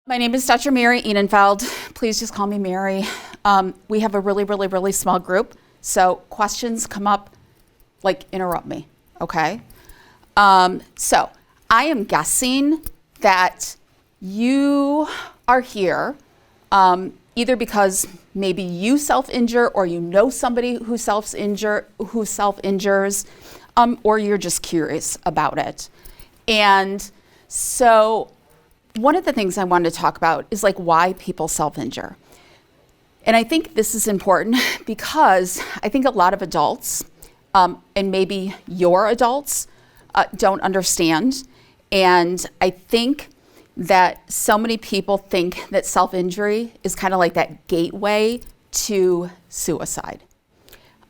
My name is Dr. Mary Ihnenfeld. Please just call me Mary. We have a really small group, so questions come up, like interrupt me, okay? So I am guessing that you are here either because maybe you self-injure or you know somebody who self-injures, or you're just curious about it. And so one of the things I wanted to talk about is like why people self-injure. And I think this is important because I think a lot of adults, and maybe your adults, don't understand. And I think that so many people think that self-injury is kind of like that gateway to suicide.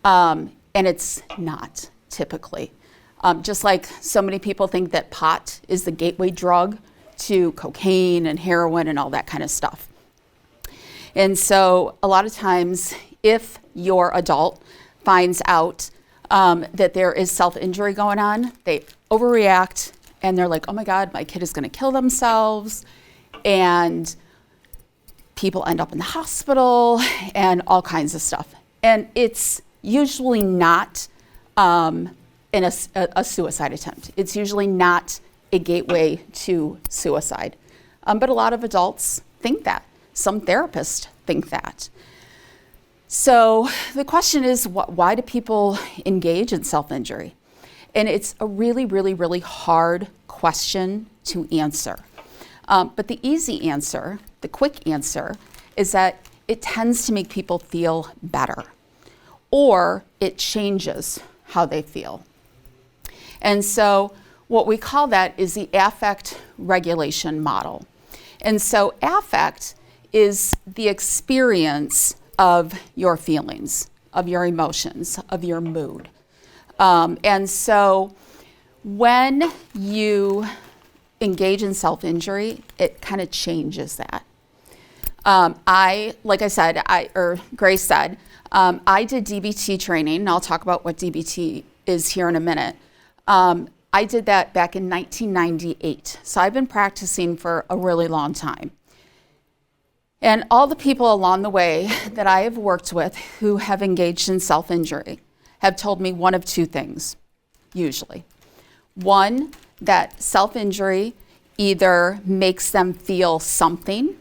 And it's not typically. Just like so many people think that pot is the gateway drug to cocaine and heroin and all that kind of stuff. And so a lot of times, if your adult finds out that there is self-injury going on, they overreact and they're like, oh my God, my kid is going to kill themselves. And people end up in the hospital and all kinds of stuff. And it's usually not in a suicide attempt. It's usually not a gateway to suicide. But a lot of adults think that. Some therapists think that. So the question is, why do people engage in self-injury? And it's a really hard question to answer. But the easy answer, the quick answer, is that it tends to make people feel better, or it changes how they feel. And so what we call that is the affect regulation model. And so affect is the experience of your feelings, of your emotions, of your mood. And so when you engage in self-injury, it kind of changes that. Grace said, I did DBT training, and I'll talk about what DBT is here in a minute. I did that back in 1998. So I've been practicing for a really long time. And all the people along the way that I have worked with who have engaged in self-injury have told me one of two things, usually. One, that self-injury either makes them feel something,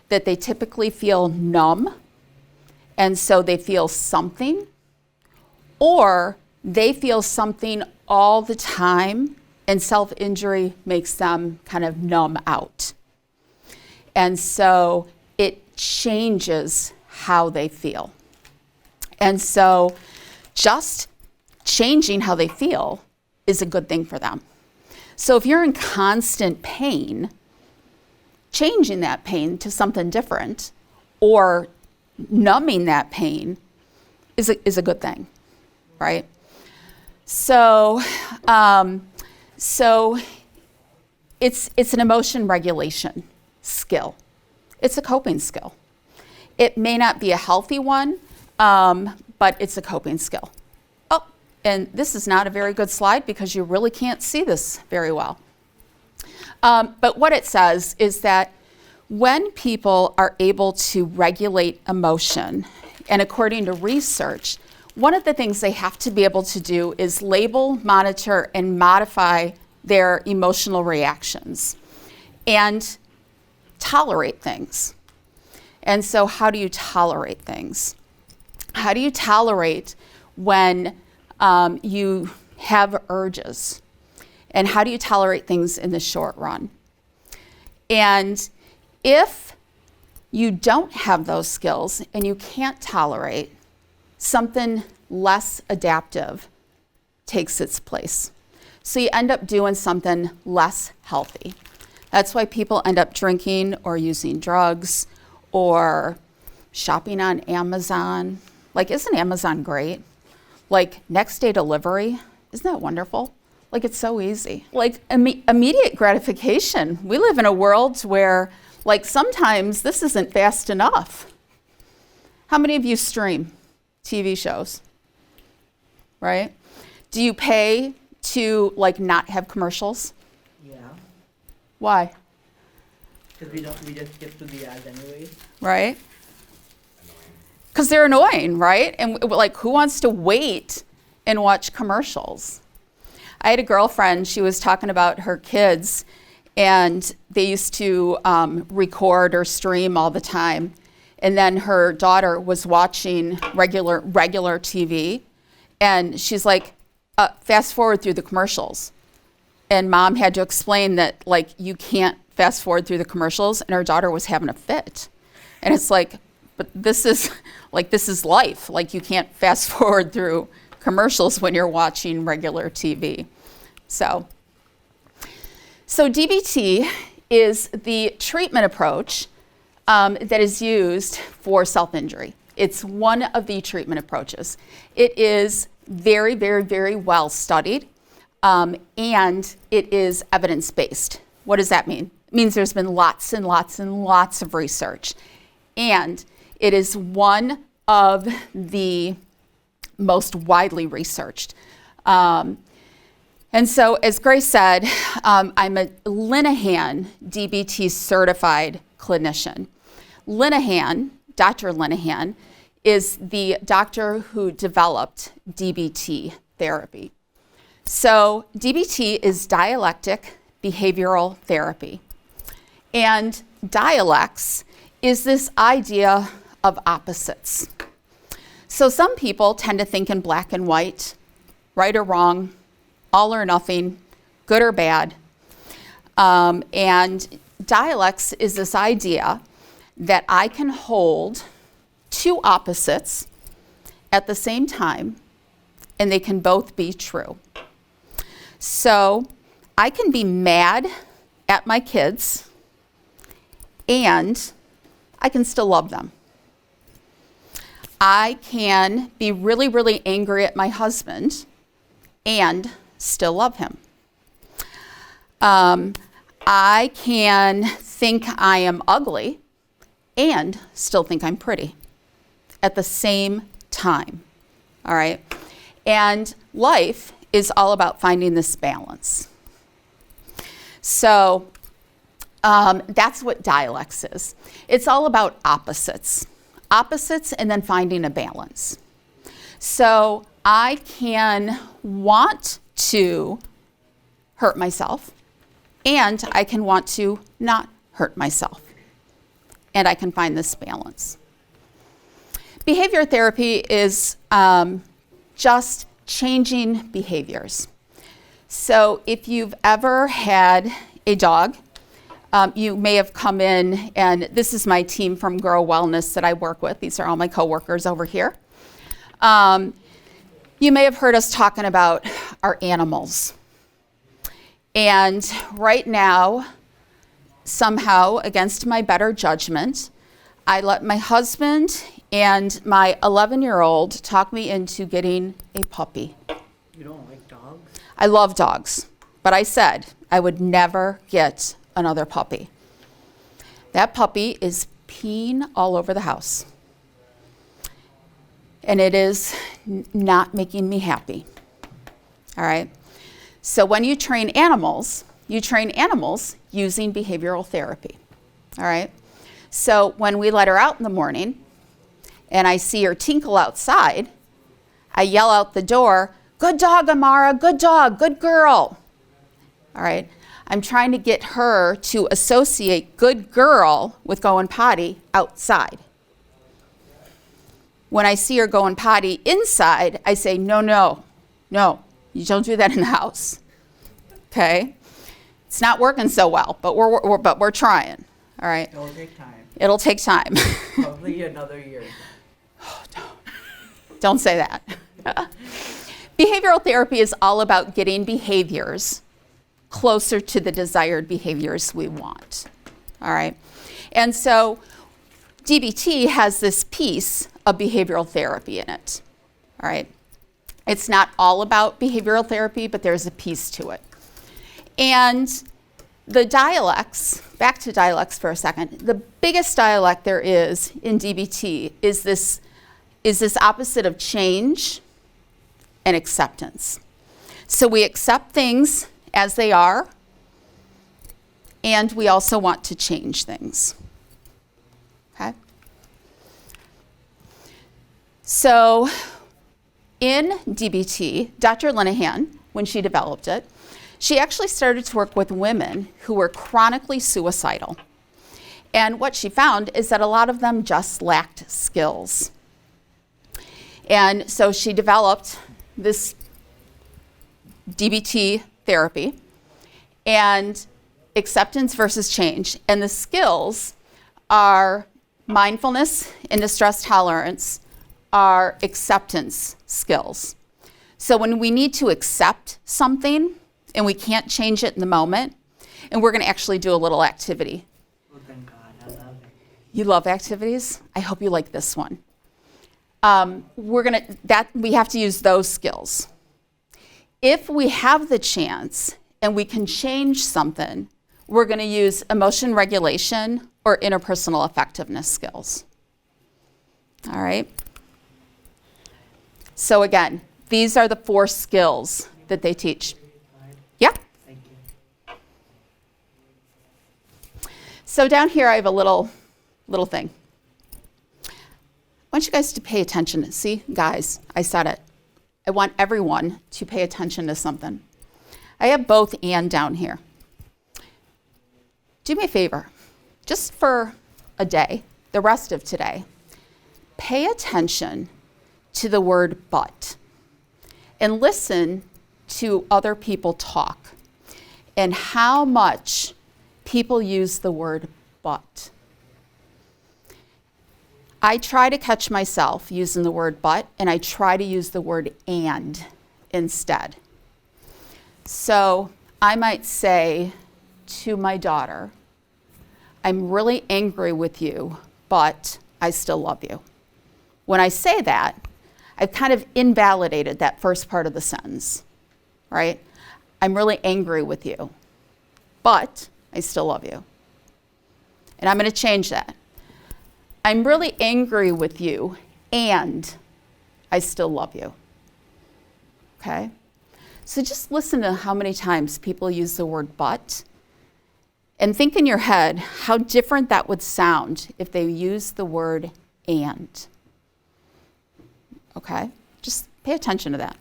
that they typically feel numb, and so they feel something, or they feel something all the time, and self-injury makes them kind of numb out. And so it changes how they feel. And so just changing how they feel is a good thing for them. So if you're in constant pain, changing that pain to something different or numbing that pain is a good thing, right? So it's an emotion regulation skill. It's a coping skill. It may not be a healthy one, but it's a coping skill. Oh, and this is not a very good slide because you really can't see this very well. But what it says is that when people are able to regulate emotion, and according to research, one of the things they have to be able to do is label, monitor, and modify their emotional reactions and tolerate things. And so how do you tolerate things? How do you tolerate when you have urges? And how do you tolerate things in the short run? And if you don't have those skills and you can't tolerate, something less adaptive takes its place. So you end up doing something less healthy. That's why people end up drinking or using drugs or shopping on Amazon. Like, isn't Amazon great? Like, next day delivery, isn't that wonderful? Like, it's so easy. Like, immediate gratification. We live in a world where, like, sometimes this isn't fast enough. How many of you stream TV shows, right? Do you pay to, like, not have commercials? Yeah. Why? Because we just skip to the ads anyway. Right? Because they're annoying, right? And like, who wants to wait and watch commercials? I had a girlfriend, she was talking about her kids, and they used to record or stream all the time. And then her daughter was watching regular TV, and she's like, fast forward through the commercials. And mom had to explain that, like, you can't fast forward through the commercials, and her daughter was having a fit. And it's like, but this is life. Like, you can't fast forward through commercials when you're watching regular TV. So DBT is the treatment approach that is used for self-injury. It's one of the treatment approaches. It is very, very, very well studied, and it is evidence-based. What does that mean? It means there's been lots and lots and lots of research, and it is one of the most widely researched. And so, as Grace said, I'm a Linehan DBT certified clinician. Dr. Linehan, is the doctor who developed DBT therapy. So DBT is dialectic behavioral therapy. And dialects is this idea of opposites. So some people tend to think in black and white, right or wrong, all or nothing, good or bad. And dialects is this idea that I can hold two opposites at the same time, and they can both be true. So I can be mad at my kids, and I can still love them. I can be really, really angry at my husband and still love him. I can think I am ugly and still think I'm pretty at the same time, all right? And life is all about finding this balance. So that's what dialects is. It's all about opposites and then finding a balance. So I can want to hurt myself, and I can want to not hurt myself. And I can find this balance. Behavior therapy is just changing behaviors. So if you've ever had a dog, you may have come in, and this is my team from Grow Wellness that I work with. These are all my coworkers over here. You may have heard us talking about our animals. And right now, somehow, against my better judgment, I let my husband and my 11-year-old talk me into getting a puppy. You don't like dogs? I love dogs, but I said I would never get another puppy. That puppy is peeing all over the house. And it is not making me happy. All right? So when you train animals using behavioral therapy. All right? So when we let her out in the morning and I see her tinkle outside, I yell out the door, "Good dog, Amara, good dog, good girl." All right? I'm trying to get her to associate good girl with going potty outside. When I see her going potty inside, I say, no, you don't do that in the house. Okay? It's not working so well, but we're trying. All right? It'll take time. It'll take time. Probably another year. Oh, don't say that. Behavioral therapy is all about getting behaviors closer to the desired behaviors we want. All right? And so DBT has this piece of behavioral therapy in it. All right? It's not all about behavioral therapy, but there's a piece to it. And the dialects, back to dialects for a second, the biggest dialect there is in DBT is this opposite of change and acceptance. So we accept things as they are, and we also want to change things. Okay? So in DBT, Dr. Linehan, when she developed it, she actually started to work with women who were chronically suicidal. And what she found is that a lot of them just lacked skills. And so she developed this DBT therapy and acceptance versus change. And the skills are mindfulness and distress tolerance are acceptance skills. So when we need to accept something and we can't change it in the moment, and we're going to actually do a little activity. Oh, thank God, I love it. You love activities? I hope you like this one. We have to use those skills. If we have the chance and we can change something, we're going to use emotion regulation or interpersonal effectiveness skills. All right? So again, these are the 4 skills that they teach. Yeah? Thank you. So down here I have a little thing. I want you guys to pay attention. See, guys, I said it. I want everyone to pay attention to something. I have both and down here. Do me a favor, just for a day, the rest of today, pay attention to the word but and listen to other people talk and how much people use the word but. I try to catch myself using the word but, and I try to use the word and instead. So I might say to my daughter, I'm really angry with you, but I still love you. When I say that, I've kind of invalidated that first part of the sentence, right? I'm really angry with you, but I still love you. And I'm going to change that. I'm really angry with you, and I still love you. Okay? So just listen to how many times people use the word but, and think in your head how different that would sound if they used the word and. Okay? Just pay attention to that.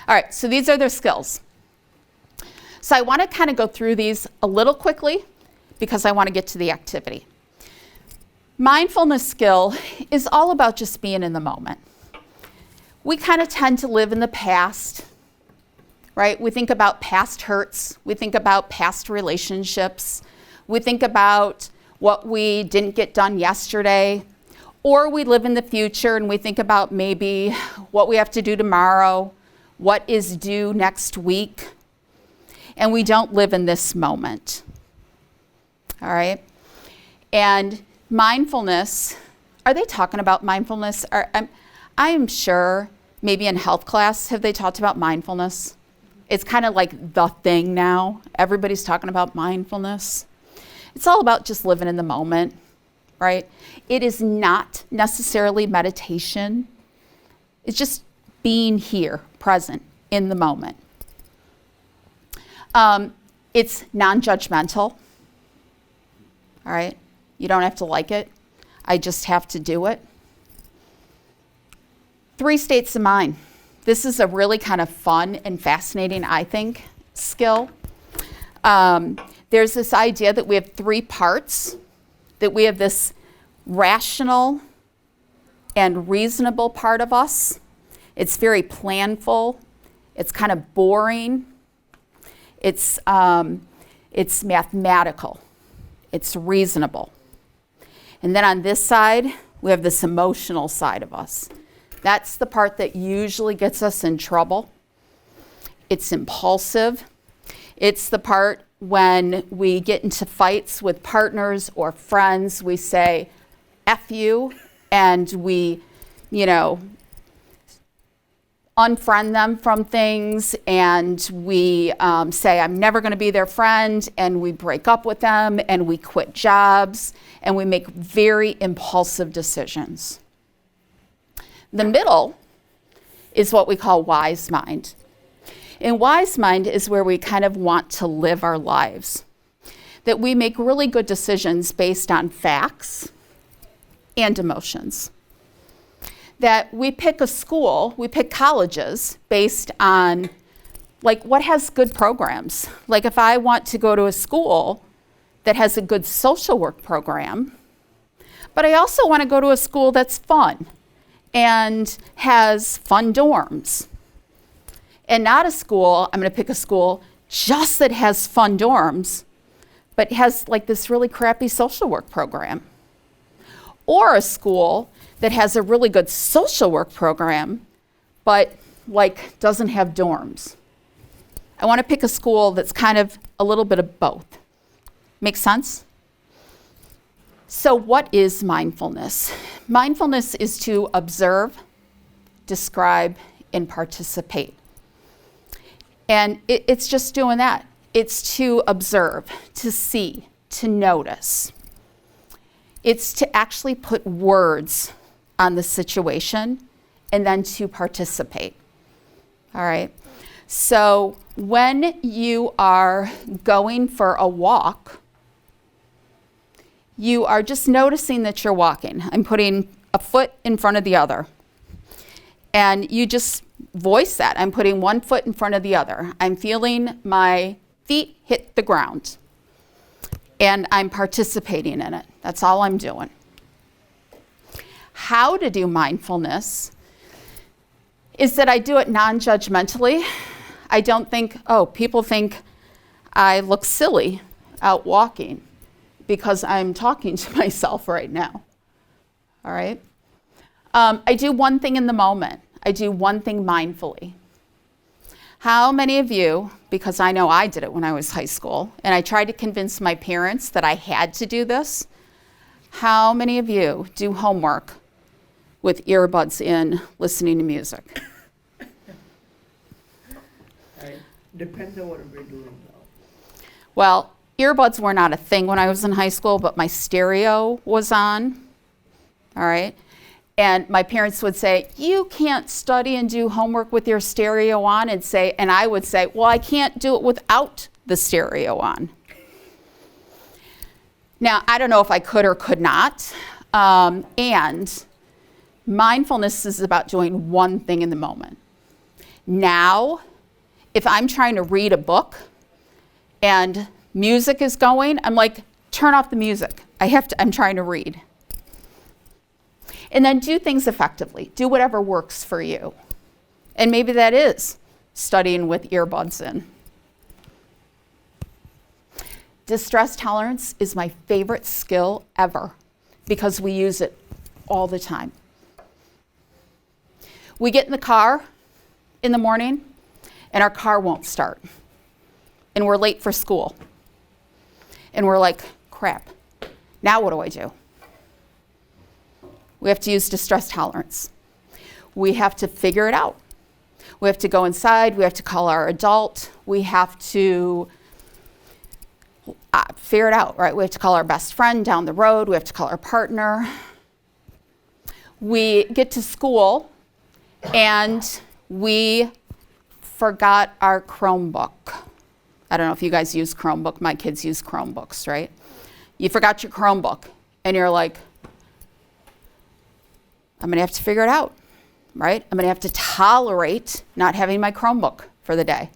All right, so these are their skills. So I want to kind of go through these a little quickly because I want to get to the activity. Mindfulness skill is all about just being in the moment. We kind of tend to live in the past, right? We think about past hurts. We think about past relationships. We think about what we didn't get done yesterday. Or we live in the future and we think about maybe what we have to do tomorrow, what is due next week. And we don't live in this moment. All right? And mindfulness, are they talking about mindfulness? I'm sure maybe in health class, have they talked about mindfulness? It's kind of like the thing now. Everybody's talking about mindfulness. It's all about just living in the moment, right? It is not necessarily meditation. It's just being here, present, in the moment. It's non-judgmental, all right? You don't have to like it. I just have to do it. 3 states of mind. This is a really kind of fun and fascinating, I think, skill. There's this idea that we have 3 parts, that we have this rational and reasonable part of us. It's very planful. It's kind of boring. It's mathematical. It's reasonable. And then on this side, we have this emotional side of us. That's the part that usually gets us in trouble. It's impulsive. It's the part when we get into fights with partners or friends, we say, F you, and we, unfriend them from things, and we say, I'm never going to be their friend, and we break up with them, and we quit jobs, and we make very impulsive decisions. The middle is what we call wise mind. And wise mind is where we kind of want to live our lives. that we make really good decisions based on facts and emotions. That we pick a school, we pick colleges based on like what has good programs. Like if I want to go to a school that has a good social work program, but I also want to go to a school that's fun and has fun dorms. And not a school, I'm going to pick a school just that has fun dorms, but has like this really crappy social work program. Or a school that has a really good social work program, but like doesn't have dorms. I want to pick a school that's kind of a little bit of both. Make sense? So what is mindfulness? Mindfulness is to observe, describe, and participate. And it's just doing that. It's to observe, to see, to notice. It's to actually put words on the situation and then to participate. All right? So when you are going for a walk, you are just noticing that you're walking. I'm putting a foot in front of the other. And you just voice that. I'm putting one foot in front of the other. I'm feeling my feet hit the ground. And I'm participating in it. That's all I'm doing. How to do mindfulness is that I do it non-judgmentally. I don't think, oh, people think I look silly out walking because I'm talking to myself right now. All right? I do one thing in the moment. I do one thing mindfully. How many of you, because I know I did it when I was high school, and I tried to convince my parents that I had to do this, how many of you do homework with earbuds in, listening to music? Depends on what we're doing though. Well, earbuds were not a thing when I was in high school, but my stereo was on, all right? And my parents would say, you can't study and do homework with your stereo on, and I would say, well, I can't do it without the stereo on. Now, I don't know if I could or could not, and mindfulness is about doing one thing in the moment. Now, if I'm trying to read a book and music is going, I'm like, turn off the music. I'm trying to read. And then do things effectively. Do whatever works for you. And maybe that is studying with earbuds in. Distress tolerance is my favorite skill ever because we use it all the time. We get in the car in the morning and our car won't start. And we're late for school. And we're like, crap, now what do I do? We have to use distress tolerance. We have to figure it out. We have to go inside. We have to call our adult. We have to figure it out, right? We have to call our best friend down the road. We have to call our partner. We get to school and we forgot our Chromebook. I don't know if you guys use Chromebook. My kids use Chromebooks, right? You forgot your Chromebook and you're like, I'm going to have to figure it out, right? I'm going to have to tolerate not having my Chromebook for the day.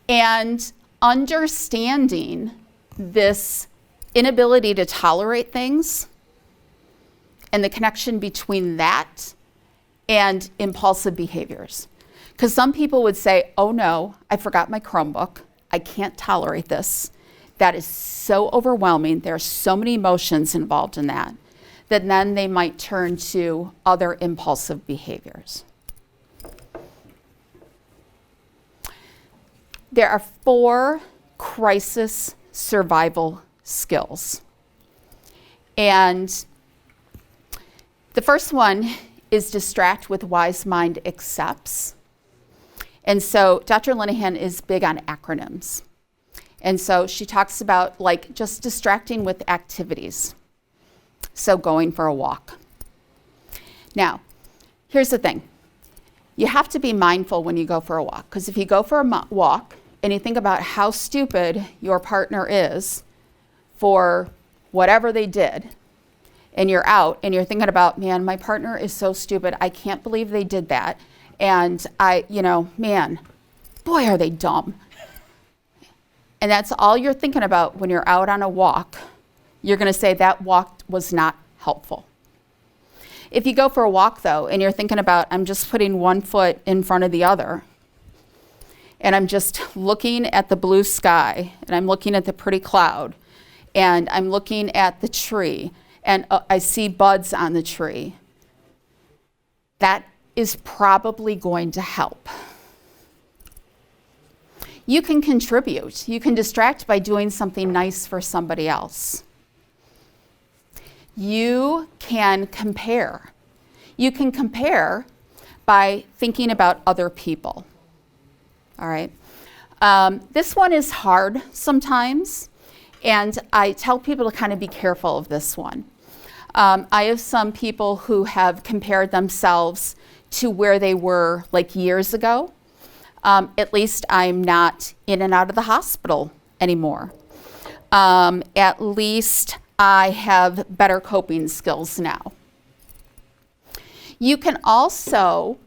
And understanding this inability to tolerate things and the connection between that and impulsive behaviors. Because some people would say, oh no, I forgot my Chromebook. I can't tolerate this. That is so overwhelming. There are so many emotions involved in that then they might turn to other impulsive behaviors. There are 4 crisis survival skills. And the first one is distract with wise mind accepts. And so Dr. Linehan is big on acronyms. And so she talks about like just distracting with activities. So going for a walk. Now, here's the thing. You have to be mindful when you go for a walk, because if you go for a walk and you think about how stupid your partner is for whatever they did, and you're out and you're thinking about, man, my partner is so stupid. I can't believe they did that. And man, boy, are they dumb. And that's all you're thinking about when you're out on a walk. You're going to say that walk was not helpful. If you go for a walk, though, and you're thinking about, I'm just putting one foot in front of the other, and I'm just looking at the blue sky, and I'm looking at the pretty cloud, and I'm looking at the tree, and I see buds on the tree, that is probably going to help. You can contribute. You can distract by doing something nice for somebody else. You can compare. You can compare by thinking about other people. All right. This one is hard sometimes, and I tell people to kind of be careful of this one. I have some people who have compared themselves to where they were like years ago. At least I'm not in and out of the hospital anymore. At least I have better coping skills now. You can also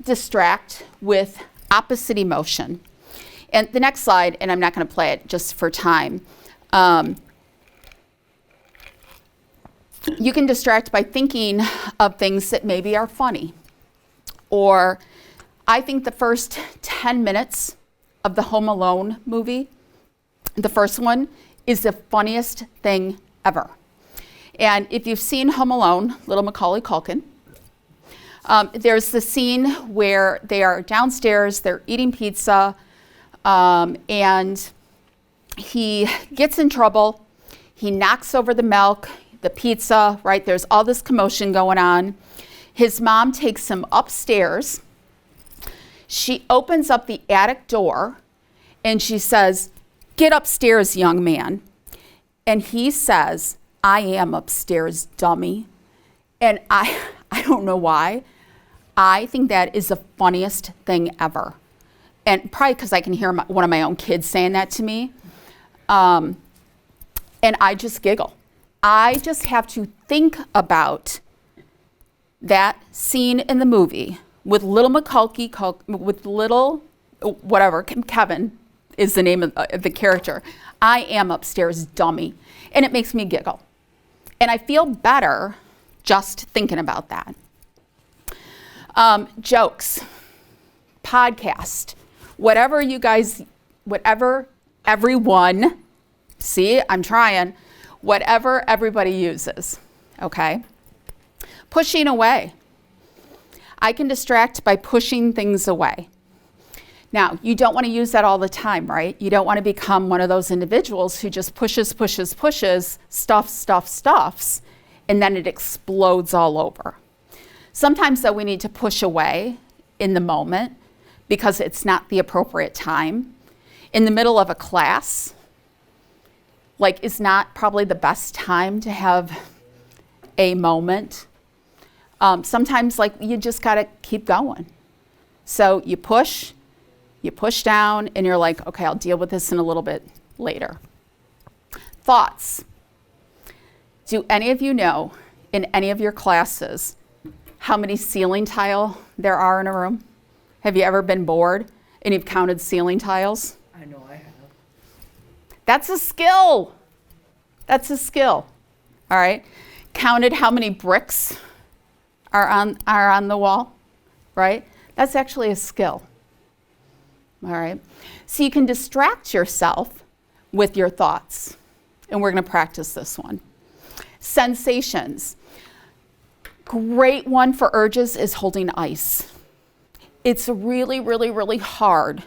distract with opposite emotion. And the next slide, and I'm not going to play it just for time. You can distract by thinking of things that maybe are funny. Or I think the first 10 minutes of the Home Alone movie, the first one, is the funniest thing ever. And if you've seen Home Alone, little Macaulay Culkin, there's the scene where they are downstairs, they're eating pizza, and he gets in trouble. He knocks over the milk, the pizza, right? There's all this commotion going on. His mom takes him upstairs. She opens up the attic door and she says, "Get upstairs, young man." And he says, "I am upstairs, dummy." And I don't know why. I think that is the funniest thing ever. And probably because I can hear one of my own kids saying that to me. And I just giggle. I just have to think about that scene in the movie with little Macaulay, with little, whatever, Kevin is the name of the character. I am upstairs, dummy. And it makes me giggle. And I feel better just thinking about that. Jokes, podcast, whatever you guys, whatever everyone, see, I'm trying, whatever everybody uses, okay? Pushing away. I can distract by pushing things away. Now, you don't want to use that all the time, right? You don't want to become one of those individuals who just pushes, stuffs, and then it explodes all over. Sometimes, though, we need to push away in the moment because it's not the appropriate time. In the middle of a class, like, is not probably the best time to have a moment. Sometimes, like, you just got to keep going. So you push down, and you're like, okay, I'll deal with this in a little bit later. Thoughts. Do any of you know, in any of your classes, how many ceiling tile there are in a room? Have you ever been bored and you've counted ceiling tiles? I know I have. That's a skill. That's a skill. All right. Counted how many bricks are on the wall, right? That's actually a skill. All right. So you can distract yourself with your thoughts. And we're going to practice this one. Sensations. Great one for urges is holding ice. It's really, really, really hard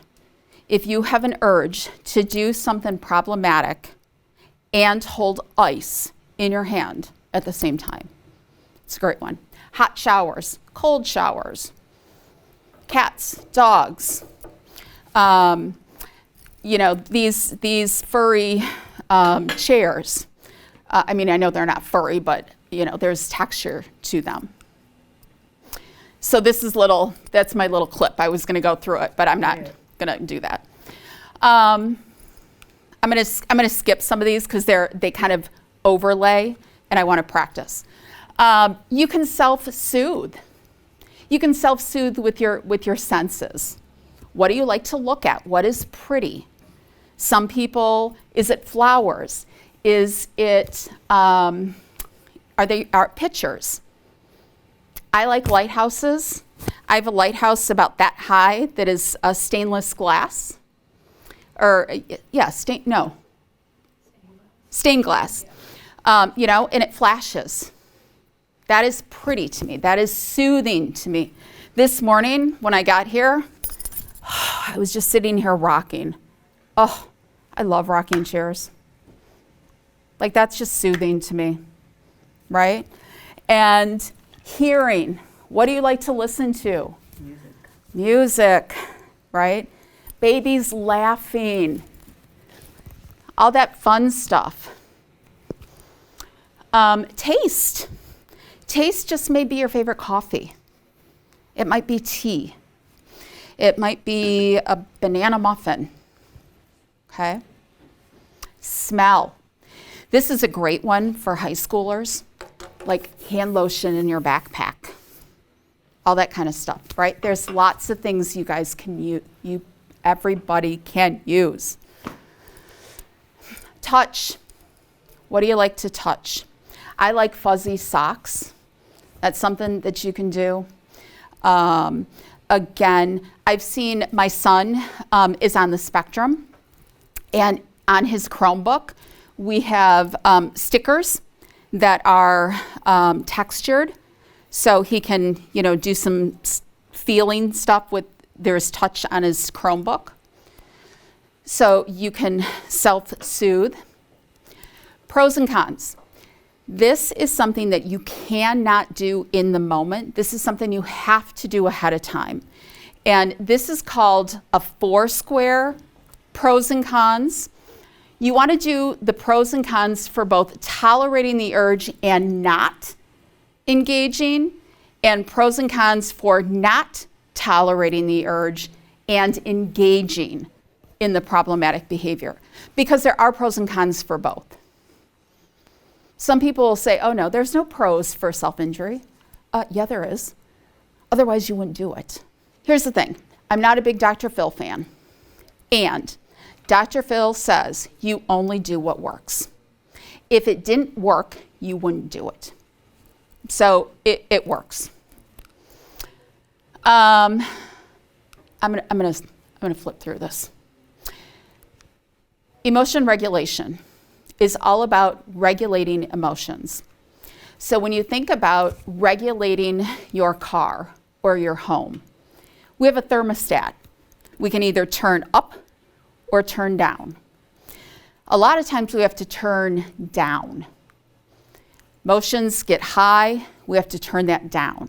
if you have an urge to do something problematic and hold ice in your hand at the same time. It's a great one. Hot showers, cold showers, cats, dogs, these furry chairs. I mean, I know they're not furry, but there's texture to them. So this is that's my little clip. I was going to go through it, but I'm not gonna do that. I'm gonna skip some of these because they kind of overlay, and I want to practice. You can self-soothe. You can self-soothe with your senses. What do you like to look at? What is pretty? Some people, is it flowers? Is it, are pictures? I like lighthouses. I have a lighthouse about that high that is a stainless glass. Or, yeah, stained glass. And it flashes. That is pretty to me. That is soothing to me. This morning, when I got here, I was just sitting here rocking. Oh, I love rocking chairs. Like, that's just soothing to me, right? And hearing. What do you like to listen to? Music, right? Babies laughing. All that fun stuff. Taste. Taste just may be your favorite coffee. It might be tea. It might be a banana muffin. Okay? Smell. This is a great one for high schoolers, like hand lotion in your backpack. All that kind of stuff, right? There's lots of things you guys can use. Everybody can use. Touch. What do you like to touch? I like fuzzy socks. That's something that you can do. Again, I've seen my son is on the spectrum, and on his Chromebook, we have stickers that are textured, so he can, do some feeling stuff with. There's touch on his Chromebook, so you can self-soothe. Pros and cons. This is something that you cannot do in the moment. This is something you have to do ahead of time. And this is called a 4-square pros and cons. You want to do the pros and cons for both tolerating the urge and not engaging, and pros and cons for not tolerating the urge and engaging in the problematic behavior. Because there are pros and cons for both. Some people will say, oh no, there's no pros for self-injury. Yeah, there is. Otherwise, you wouldn't do it. Here's the thing. I'm not a big Dr. Phil fan. And Dr. Phil says you only do what works. If it didn't work, you wouldn't do it. So it works. I'm gonna flip through this. Emotion regulation is all about regulating emotions. So when you think about regulating your car or your home, we have a thermostat. We can either turn up or turn down. A lot of times we have to turn down. Emotions get high, we have to turn that down.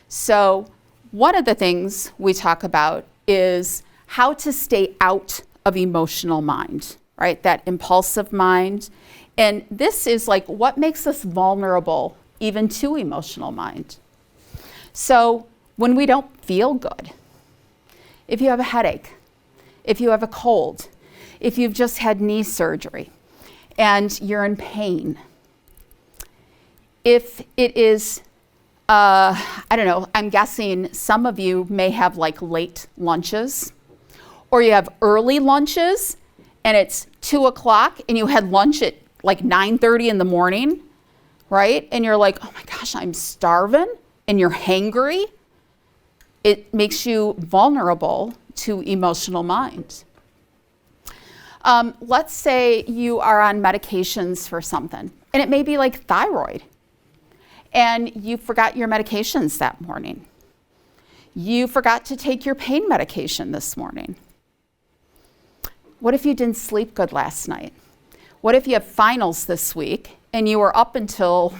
So one of the things we talk about is how to stay out of emotional mind, right? That impulsive mind. And this is like what makes us vulnerable even to emotional mind. So when we don't feel good, if you have a headache, if you have a cold, if you've just had knee surgery and you're in pain, if it is, I don't know, I'm guessing some of you may have like late lunches, or you have early lunches and it's 2 o'clock and you had lunch at like 9:30 in the morning, right? And you're like, oh my gosh, I'm starving, and you're hangry. It makes you vulnerable to emotional mind. Let's say you are on medications for something, and it may be like thyroid, and you forgot your medications that morning. You forgot to take your pain medication this morning. What if you didn't sleep good last night? What if you have finals this week and you were up until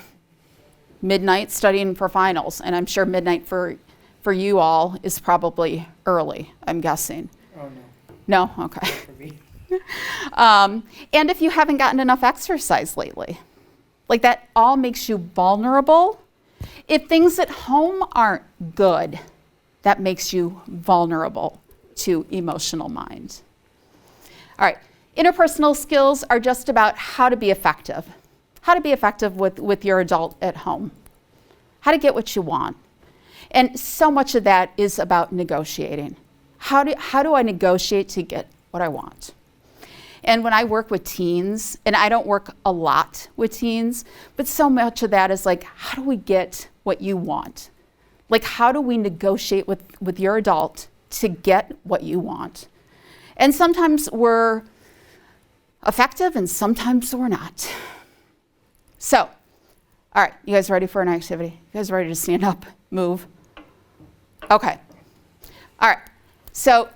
midnight studying for finals? And I'm sure midnight for you all is probably early, I'm guessing. Oh, no. No? Okay. For me. And if you haven't gotten enough exercise lately, like that all makes you vulnerable. If things at home aren't good, that makes you vulnerable to emotional mind. All right, interpersonal skills are just about how to be effective. How to be effective with your adult at home. How to get what you want. And so much of that is about negotiating. How do I negotiate to get what I want? And when I work with teens, and I don't work a lot with teens, but so much of that is like, how do we get what you want? Like, how do we negotiate with your adult to get what you want? And sometimes we're effective and sometimes we're not. So, all right, you guys ready for an activity? You guys ready to stand up, move? Okay. All right, so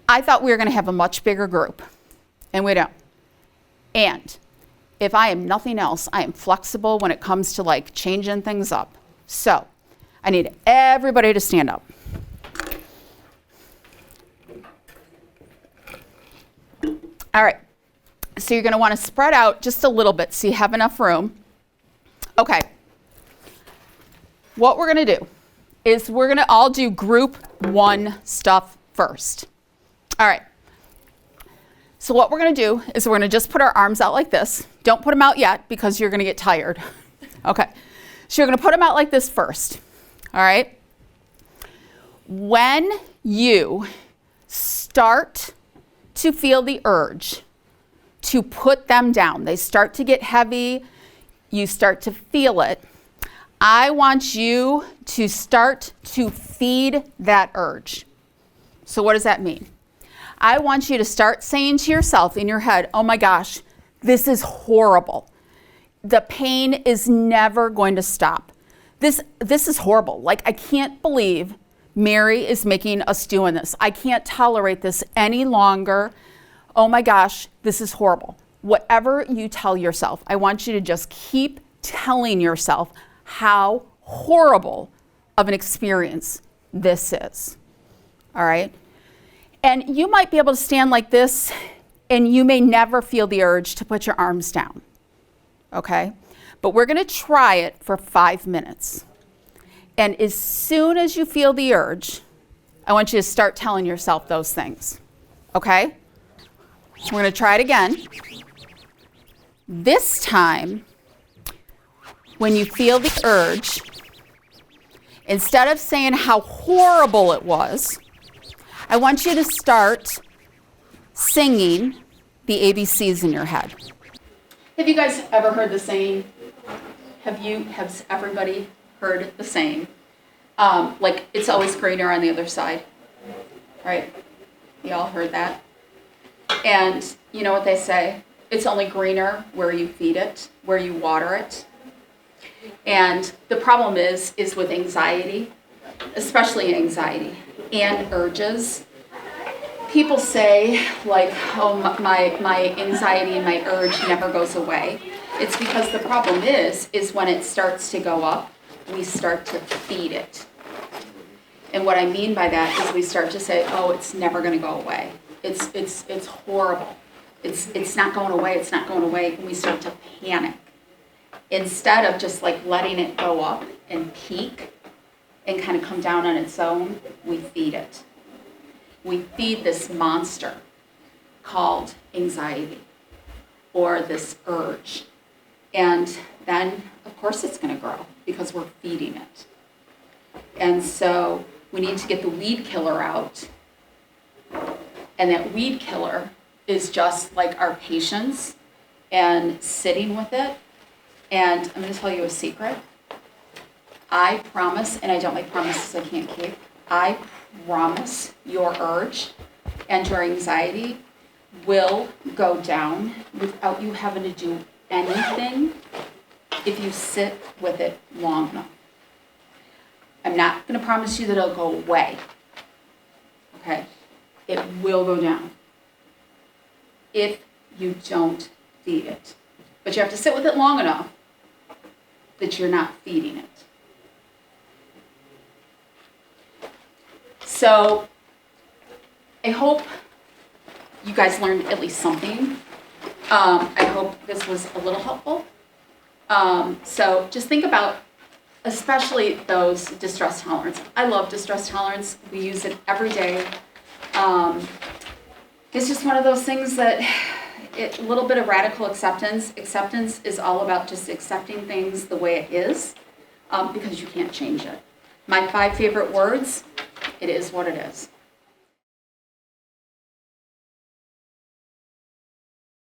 I thought we were gonna have a much bigger group, and we don't. And if I am nothing else, I am flexible when it comes to like changing things up. So I need everybody to stand up. All right, so you're gonna wanna spread out just a little bit so you have enough room. Okay, what we're gonna do is we're gonna all do group one stuff first. All right, so what we're gonna do is we're gonna just put our arms out like this. Don't put them out yet because you're gonna get tired. Okay, so you're gonna put them out like this first, all right? When you start to feel the urge to put them down, they start to get heavy, you start to feel it, I want you to start to feed that urge. So what does that mean? I want you to start saying to yourself in your head, oh my gosh, this is horrible. The pain is never going to stop. This is horrible. Like, I can't believe Mary is making us doing this. I can't tolerate this any longer. Oh my gosh, this is horrible. Whatever you tell yourself, I want you to just keep telling yourself how horrible of an experience this is. All right? And you might be able to stand like this, and you may never feel the urge to put your arms down. Okay? But we're going to try it for 5 minutes. And as soon as you feel the urge, I want you to start telling yourself those things. Okay? We're going to try it again. This time, when you feel the urge, instead of saying how horrible it was, I want you to start singing the ABCs in your head. Have you guys ever heard the saying? Has everybody heard the saying? Like, it's always greener on the other side, right? You all heard that? And you know what they say? It's only greener where you feed it, where you water it. And the problem is with anxiety, especially anxiety and urges. People say, like, oh, my anxiety and my urge never goes away. It's because the problem is when it starts to go up, we start to feed it. And what I mean by that is we start to say, oh, it's never going to go away. It's horrible. It's not going away. It's not going away. And we start to panic. Instead of just like letting it go up and peak and kind of come down on its own, we feed it. We feed this monster called anxiety or this urge. And then, of course, it's going to grow because we're feeding it. And so we need to get the weed killer out. And that weed killer is just like our patience and sitting with it. And I'm going to tell you a secret. I promise, and I don't make promises I can't keep, I promise your urge and your anxiety will go down without you having to do anything if you sit with it long enough. I'm not going to promise you that it'll go away. Okay? It will go down if you don't feed it. But you have to sit with it long enough that you're not feeding it. So I hope you guys learned at least something. I hope this was a little helpful. So just think about, especially those distress tolerance. I love distress tolerance. We use it every day. It's just one of those things that a little bit of radical acceptance. Acceptance is all about just accepting things the way it is, because you can't change it. My 5 favorite words, it is what it is.